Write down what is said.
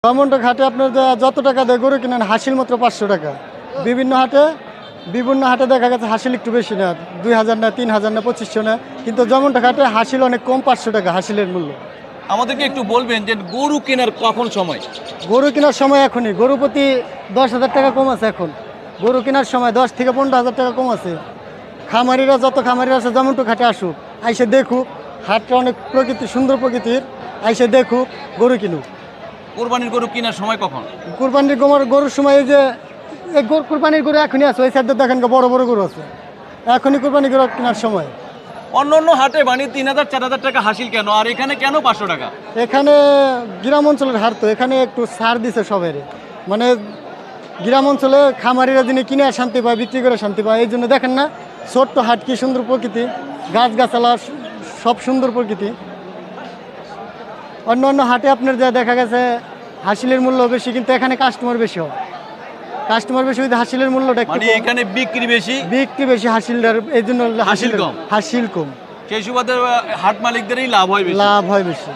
Tomato হাটে আপনার যত টাকা দেয় গরু কিনেন হাসিল মাত্র 500 টাকা। বিভিন্ন হাটে দেখা গেছে হাসিল একটু বেশি না, 2000 না, 3000 না, 2500 না, কিন্তু যেমনটা হাটে হাসিল অনেক কম, 500 টাকা হাসিলের মূল্য। আমাদেরকে একটু বলবেন যে গরু কেনার কখন সময়? গরু কেনার সময় এখনই, গরু প্রতি 10,000 টাকা কম আছে এখন। গরু কেনার সময় 10 থেকে 15,000 টাকা কম আছে। খামারিরা যত খামারিরা আছে যেমনটুক হাটে আসুক, আইসে দেখুক, হাটটা অনেক সুন্দর প্রকৃতির, আইসে দেখুক, গরু কিনুক। কোরবানির গরু কেনার সময় কখন? কুরবানির গরুর সময় এই যে কুরবানির গরু এখনই আছে, ওই সাইডে দেখেন বড় বড় গরু আছে, এখনই কুরবানি গরু কেনার সময়। অন্য অন্য হাটে মানে 3000 4000 টাকা হাসিল কেন, আর এখানে কেন 500 টাকা? এখানে গ্রাম অঞ্চলের হাট তো, এখানে একটু ছাড় দিছে সবের, মানে গ্রাম অঞ্চলে খামারিরা যিনি কিনে আর শান্তি পায়, বিক্রি করে শান্তি পায়, এই জন্য দেখেন না ছোট্ট হাট, কি সুন্দর প্রকৃতি, গাছগাছালা সব সুন্দর প্রকৃতি। অন্য অন্য হাটে আপনার যা দেখা গেছে হাসিলের মূল্য বেশি, কিন্তু এখানে কাস্টমার বেশি হয়, কাস্টমার বেশি হইতে হাসিলের মূল্যটা একটু মানে কম। এখানে বিক্রি বেশি, হাসিলদার, এই জন্য হাসিল কম। হাসিল কম, সেই সুবাদে হাট মালিকদেরই লাভ হয় বেশি। লাভ হয় বেশি।